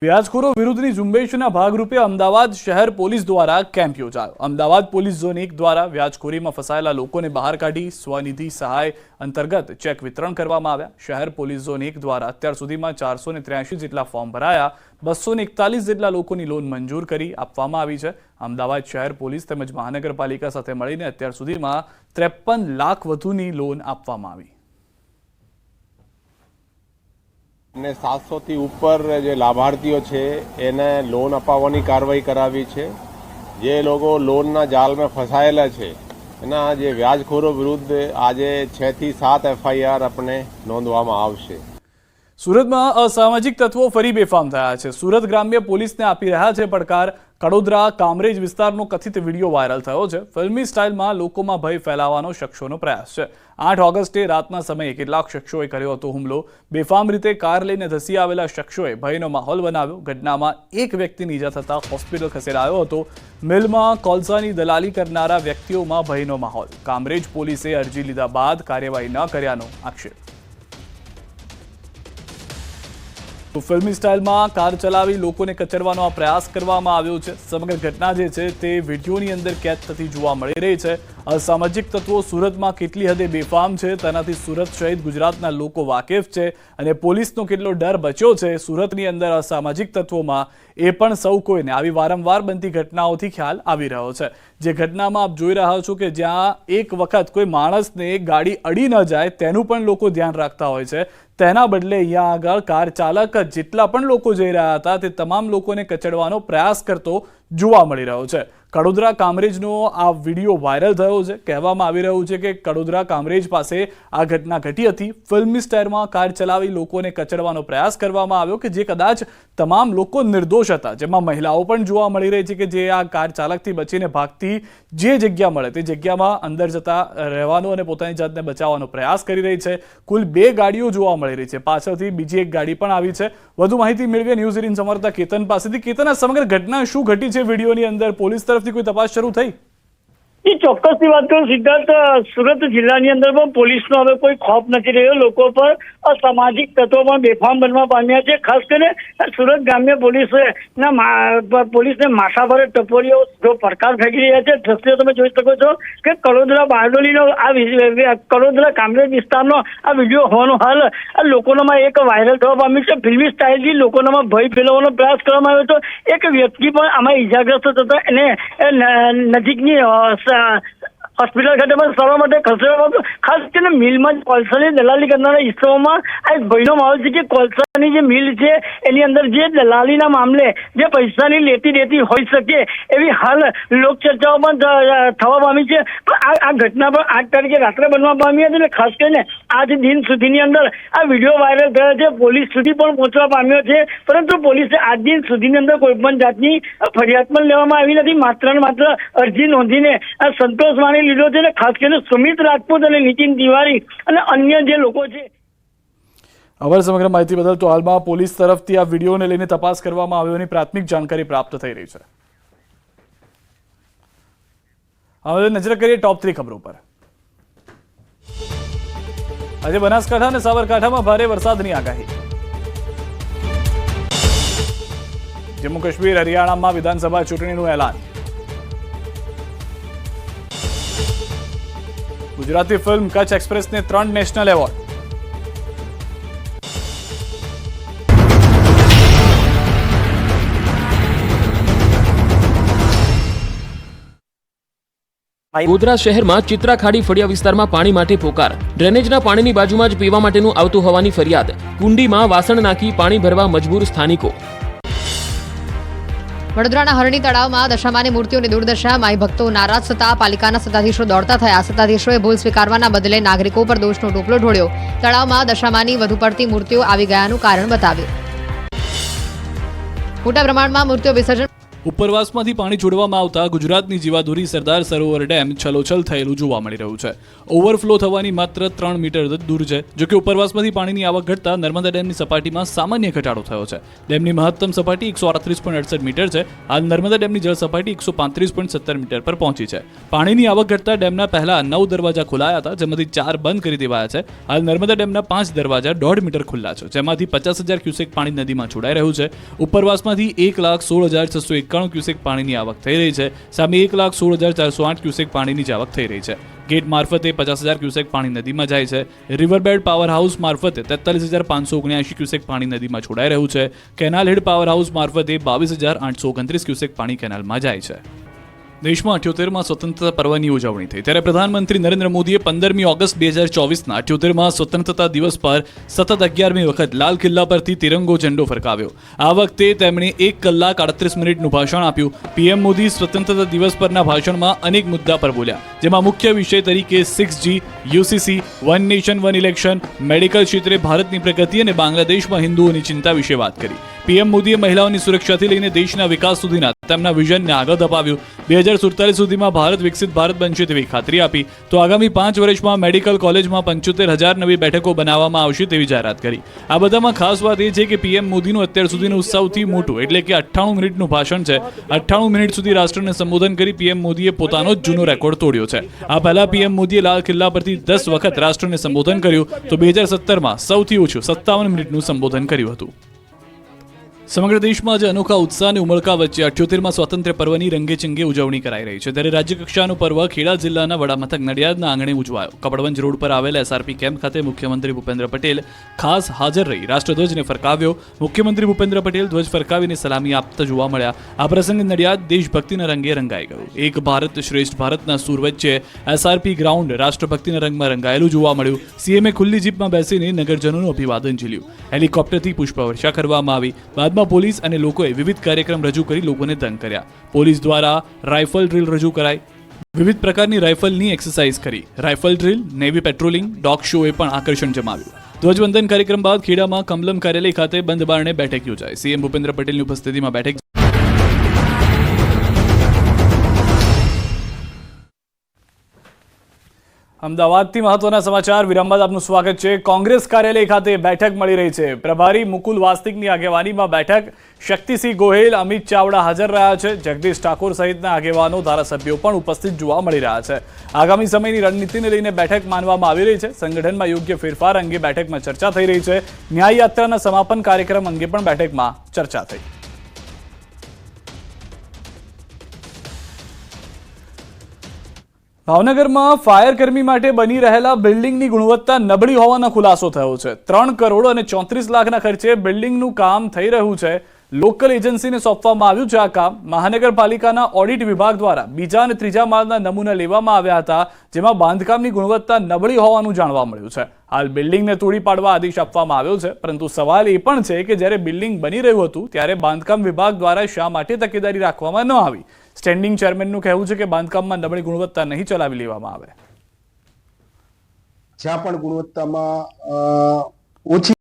વ્યાજખોરો વિરુદ્ધની ઝુંબેશના ભાગરૂપે અમદાવાદ શહેર પોલીસ દ્વારા કેમ્પ યોજાયો। અમદાવાદ પોલીસ ઝોન 1 દ્વારા વ્યાજખોરીમાં ફસાયેલા લોકોને બહાર કાઢી સ્વનિધિ સહાય અંતર્ગત ચેક વિતરણ કરવામાં આવ્યા। શહેર પોલીસ ઝોન 1 દ્વારા અત્યાર સુધીમાં 483 જેટલા ફોર્મ ભરાયા, 241 જેટલા લોકોની લોન મંજૂર કરી આપવામાં આવી છે। અમદાવાદ શહેર પોલીસ તેમજ મહાનગરપાલિકા સાથે મળીને અત્યાર સુધીમાં 53 લાખ વધુની લોન આપવામાં આવી। ने 700 થી ઉપર જે લાભાર્થીઓ છે એને લોન અપાવવાની કાર્યવાહી કરાવી છે। જે લોકો લોનના જાળમાં ફસાયેલા છે એના જે વ્યાજખોરો વિરુદ્ધ આજે 6 થી 7 એફઆઈઆર આપણે નોંધવામાં આવશે। સુરતમાં અસામાજિક તત્વો ફરી બેફામ થયા છે। સુરત ગ્રામ્ય પોલીસને આપી રહ્યા છે પડકાર। કડોદરા કામરેજ વિસ્તારનો કથિત વિડીયો વાયરલ થયો છે। ફિલ્મી સ્ટાઇલમાં લોકોમાં ભય ફેલાવવાનો શખ્સોનો પ્રયાસ છે। 8 ઓગસ્ટે રાતના સમયે કેટલાક શખ્સોએ કર્યો હતો હુમલો। બેફામ રીતે કાર લઈને ધસી આવેલા શખ્સોએ ભયનો માહોલ બનાવ્યો। ઘટનામાં એક વ્યક્તિને ઈજા થતા હોસ્પિટલ ખસેડાયો હતો। મિલમાં કોલસાની દલાલી કરનારા વ્યક્તિઓમાં ભયનો માહોલ। કામરેજ પોલીસે અરજી લીધા બાદ કાર્યવાહી ન કર્યાનો આક્ષેપ। तो फिल्मी स्टाइल में कार चलावी लोकोने कचरवानो आ प्रयास करवामां आव्यो छे। समग्र घटना जे छे ते विडियोनी अंदर कैद थती जोवा मळी रही छे। असामाजिक तत्वो सूरतमां केटली हदे बेफाम छे तेनाथी सूरत सहित गुजरातना लोको वाकेफ छे अने पोलीसनो केटलो डर बच्यो छे। सूरतनी अंदर असामाजिक तत्वोमां ए पण सौ कोईने आवी वारंवार बनती घटनाओथी ख्याल आवी रह्यो छे। जे घटनामां आप जोई रह्या छो के ज्यां एक वखत कोई माणसने गाड़ी अड़ी न जाय तेनुं पण लोको ध्यान राखता होय छे। तेना बदले अहींया आगळ कार चालक जेटला पण लोको जई रह्या हता ते तमाम लोकोने कचडવાનો प्रयास करतो जोवा मळी रह्यो छे। कड़ोदरा कामरेजनो आ विडियो वायरल थयो छे। कहेवामां आवी रह्युं छे के कड़ोदरा कामरेज पासे आ घटना घटी हती। फिल्मी स्टाइलमां कार चलावी लोकोने कचडવાનો प्रयास करवामां आव्यो के जे कदाच तमाम लोको निर्दोष हता। जेमां महिलाओ पण जोवा मळी रही छे के जे आ कार चालकथी बचीने भागती जे जग्या मळे ते जग्यामां अंदर जता रहेવાનો अने पोतानी जातने बचावવાનો प्रयास करी रही छे। कुल 2 गाड़ीओ जोवा मळी रही छे। पाछळथी बीजी एक गाड़ी पण आवी छे। વધુ માહિતી મેળવીએ ન્યૂઝ 18 સંવાદદાતા કેતન પાસેથી। કેતન, આ સમગ્ર ઘટના શું ઘટી છે વિડીયોની અંદર? પોલીસ તરફથી કોઈ તપાસ શરૂ થઈ? એ ચોક્કસની વાત કરું સિદ્ધાર્થ, સુરત જિલ્લાની અંદર પણ પોલીસનો હવે કોઈ ખોફ નથી રહ્યો। લોકો પર અસામાજિક તત્વો પણ બેફામ બનવા પામ્યા છે। ખાસ કરીને સુરત ગ્રામ્ય પોલીસને માથાભારે ટપોરીઓ જો પડકાર ફેંકી રહ્યા છે। દ્રશ્યો તમે જોઈ શકો છો કે કડોદરા બારડોલીનો આ કડોદરા કામરેજ વિસ્તારનો આ વિડીયો હોવાનો હાલ આ લોકોનામાં એક વાયરલ થવા પામ્યું છે। ફિલ્મી સ્ટાઇલથી લોકોનામાં ભય ફેલાવવાનો પ્રયાસ કરવામાં આવ્યો હતો। એક વ્યક્તિ પણ આમાં ઈજાગ્રસ્ત થતા એને નજીકની હોસ્પિટલ ખાતે પણ સારવાર માટે ખસેડવામાં। ખાસ કરીને મિલમાં કોલસાની દલાલી કરનારા ઇસમોમાં આ એક ભયનો માહોલ છે કે કોલસાની જે મિલ છે એની અંદર જે દલાલીના મામલે જે પૈસાની લેતી દેતી હોઈ શકે એવી હાલ લોકચર્ચાઓ પણ થવા પામી છે। પણ આ ઘટના પણ 8 તારીખે રાત્રે બનવા પામી હતી। ખાસ કરીને આજ દિન સુધીની અંદર આ વિડીયો વાયરલ થયો છે। પોલીસ સુધી પણ પહોંચવા પામ્યો છે, પરંતુ પોલીસે આજ દિન સુધીની અંદર કોઈ પણ જાતની ફરિયાદ પણ લેવામાં આવી નથી। માત્ર ને માત્ર અરજી નોંધીને આ સંતોષ માની લીધો છે। ખાસ કરીને સુમિત રાજપૂત અને નીતિન તિવારી અને અન્ય જે લોકો છે। અવર સમગ્ર માહિતી બદલ તો હાલમાં પોલીસ તરફથી આ વિડીયોને લઈને તપાસ કરવામાં આવ્યોની પ્રાથમિક जानकारी प्राप्त થઈ રહી છે। હવે નજર કરીએ ટોપ 3 ખબરો પર। આજે બનાસકાંઠા અને સાબરકાંઠામાં ભારે વરસાદની આગાહી। જમ્મુ કાશ્મીર હરિયાણામાં વિધાનસભા ચૂંટણીનું એલાન। गुजराती फिल्म कच्छ एक्सप्रेस ने 3 नेशनल एवॉर्ड। ગોધરા શહેરમાં ચિત્રા ખાડી ફળિયા વિસ્તારમાં પાણી માટે પોકાર। ડ્રેનેજના પાણીની બાજુમાં જ પીવા માટેનું આવતું હોવાની ફરિયાદ। કુંડીમાં વાસણ નાખી પાણી ભરવા મજબૂર સ્થાનિકો। વડોદરાના હરણી તળાવમાં દશામાની મૂર્તિઓની દુર્દશા। માઈ ભક્તો નારાજ થતા પાલિકાના સત્તાધીશો દોડતા થયા। સત્તાધીશોએ ભૂલ સ્વીકારવાના બદલે નાગરિકો પર દોષનો ટોપલો ઢોળ્યો। તળાવમાં દશામાની વધુ પડતી મૂર્તિઓ આવી ગયાનું કારણ બતાવ્યું। મોટા પ્રમાણમાં મૂર્તિઓ વિસર્જન। ઉપરવાસમાંથી પાણી છોડવામાં આવતા ગુજરાતની જીવાદોરી સરદાર સરોવર ડેમ છલોછલ થયેલું જોવા મળી રહ્યું છે. ઓવરફ્લો થવાની માત્ર 3 મીટર જ દૂર છે. જોકે ઉપરવાસમાંથી પાણીની આવક ઘટતા નર્મદા ડેમની સપાટીમાં સામાન્ય ઘટાડો થયો છે. ડેમની મહત્તમ સપાટી 138.68 મીટર છે. હાલ નર્મદા ડેમની જળ સપાટી 135.17 મીટર પર પહોંચી છે. પાણીની આવક ઘટતા ડેમના પહેલા 9 દરવાજા ખોલાયા હતા, જેમાંથી 4 બંધ કરી દેવાયા છે. હાલ નર્મદા ડેમના 5 દરવાજા 1.5 મીટર ખુલ્લા છે, જેમાંથી 50,000 ક્યુસેક પાણી નદીમાં છોડાઈ રહ્યું છે. ઉપરવાસમાંથી 1,16,691 ક્યુસેક પાણીની આવક થઈ રહી છે. સામે 1,16,408 ક્યુસેક પાણીની જ આવક થઈ રહી છે. ગેટ મારફતે 50,000 ક્યુસેક પાણી નદીમાં જાય છે. રિવરબેડ પાવર હાઉસ મારફતે 43,579 ક્યુસેક પાણી નદીમાં છોડાઈ રહ્યું છે. કેનાલ હેડ પાવર હાઉસ મારફતે 22,829 ક્યુસેક પાણી કેનાલમાં જાય છે. દેશમાં 78માં સ્વતંત્રતા પર્વની ઉજવણી થઈ ત્યારે પ્રધાનમંત્રી નરેન્દ્ર મોદીએ 15મી ઓગસ્ટ 2024ના 78માં સ્વતંત્રતા દિવસ પર સતત 11મી વખત લાલ કિલ્લા પરથી તિરંગો ઝંડો ફરકાવ્યો. આ વખતે તેમણે 1 કલાક 38 મિનિટનું ભાષણ આપ્યું. પીએમ મોદી સ્વતંત્રતા દિવસ પરના ભાષણમાં અનેક મુદ્દા પર બોલ્યા, જેમાં મુખ્ય વિષય તરીકે 6G, UCC, one nation one election, medical ક્ષેત્રે ભારતની પ્રગતિ અને બાંગ્લાદેશમાં હિન્દુઓની ચિંતા વિશે વાત કરી. પીએમ મોદીએ મહિલાઓની સુરક્ષાથી લઈને દેશના વિકાસ સુધીના તેમના વિઝનને આગળ ધપાવ્યું. 2047 સુધીમાં ભારત વિકસિત ભારત બનશે તેવી ખાતરી આપી. તો આગામી 5 વર્ષમાં મેડિકલ કોલેજમાં 75,000 નવી બેઠકો બનાવવામાં આવશે તેવી જાહેરાત કરી. આ બધામાં ખાસ વાત એ છે કે પીએમ મોદીનું અત્યાર સુધીનું સૌથી મોટું એટલે કે 98 મિનિટનું ભાષણ છે. 98 મિનિટ સુધી રાષ્ટ્રને સંબોધન કરી પીએમ મોદીએ પોતાનો જ જૂનો રેકોર્ડ તોડ્યો છે. આ પહેલા પીએમ મોદીએ લાલ કિલ્લા પરથી 10 વખત રાષ્ટ્રને સંબોધન કર્યું, તો 2017માં સૌથી ઓછું 57 મિનિટનું સંબોધન કર્યું હતું. સમગ્ર દેશમાં આજે અનોખા ઉત્સાહ અને ઉમળકા વચ્ચે 78માં સ્વાતંત્ર્ય પર્વની રંગેચંગે ઉજવણી કરાઈ રહી છે. ત્યારે રાજ્યકક્ષાનું પર્વ ખેડા જિલ્લાના વડામથક નડિયાદના આંગણે ઉજવાયો. કપડવંજ રોડ પર આવેલ એસઆરપી કેમ્પ ખાતે મુખ્યમંત્રી ભૂપેન્દ્ર પટેલ ખાસ હાજર રહી રાષ્ટ્રધ્વજને ફરકાવ્યો. મુખ્યમંત્રી ભૂપેન્દ્ર પટેલ ધ્વજ ફરકાવીને સલામી આપતા જોવા મળ્યા. આ પ્રસંગે નડિયાદ દેશભક્તિના રંગે રંગાઈ ગયું. એક ભારત શ્રેષ્ઠ ભારતના સૂર વચ્ચે એસઆરપી ગ્રાઉન્ડ રાષ્ટ્રભક્તિના રંગમાં રંગાયેલું જોવા મળ્યું. સીએમએ ખુલ્લી જીપમાં બેસીને નગરજનોનું અભિવાદન ઝીલ્યું. હેલિકોપ્ટરથી પુષ્પવર્ષા કરવામાં આવી. બાદમાં પોલીસ અને લોકોએ વિવિધ કાર્યક્રમ રજૂ કરી લોકોને દંગ કર્યા. પોલીસ દ્વારા રાઇફલ ડ્રીલ રજૂ કરાઈ. વિવિધ પ્રકારની રાઇફલની એક્સરસાઇઝ કરી. Rifle drill, navy patrolling, dog શોએ પણ આકર્ષણ જમાવ્યું. ધ્વજવંદન કાર્યક્રમ બાદ ખેડામાં કમલમ કાર્યાલય ખાતે બંધ બારણે બેઠક યોજાઈ. સીએમ ભૂપેન્દ્ર પટેલની ઉપસ્થિતિમાં બેઠક અમદાવાદથી મહત્વના સમાચાર. વિરામ બાદ આપનું સ્વાગત છે. કોંગ્રેસ કાર્યાલય ખાતે બેઠક મળી રહી છે. પ્રભારી મુકુલ વાસ્તિકની આગેવાનીમાં બેઠક. શક્તિસિંહ ગોહિલ, અમિત ચાવડા હાજર રહ્યા છે. જગદીશ ઠાકોર સહિતના આગેવાનો, ધારાસભ્યો પણ ઉપસ્થિત જોવા મળી રહ્યા છે. આગામી સમયની રણનીતિને લઈને બેઠક માનવામાં આવી રહી છે. સંગઠનમાં યોગ્ય ફેરફાર અંગે બેઠકમાં ચર્ચા થઈ રહી છે. ન્યાય યાત્રાના સમાપન કાર્યક્રમ અંગે પણ બેઠકમાં ચર્ચા થઈ. ભાવનગરમાં ફાયર કર્મી માટે બની રહેલા બિલ્ડિંગની ગુણવત્તા નબળી હોવાનો ખુલાસો થયો છે. 3 કરોડ અને 34 લાખના ખર્ચે બિલ્ડિંગનું કામ થઈ રહ્યું છે. લોકલ એજન્સીને સોંપવામાં આવ્યું છે આ કામ. મહાનગરપાલિકાના ઓડિટ વિભાગ દ્વારા બીજા અને ત્રીજા માળના નમૂના લેવામાં આવ્યા હતા, જેમાં બાંધકામની ગુણવત્તા નબળી હોવાનું જાણવા મળ્યું છે. હાલ બિલ્ડિંગને તોડી પાડવા આદેશ આપવામાં આવ્યો છે, પરંતુ સવાલ એ પણ છે કે જ્યારે બિલ્ડિંગ બની રહ્યું હતું ત્યારે બાંધકામ વિભાગ દ્વારા શા માટે તકેદારી રાખવામાં ન આવી. સ્ટેન્ડિંગ ચેરમેનનું કહેવું છે કે બાંધકામમાં નબળી ગુણવત્તા નહીં ચલાવી લેવામાં આવે. જ્યાં પણ ગુણવત્તામાં ઓછી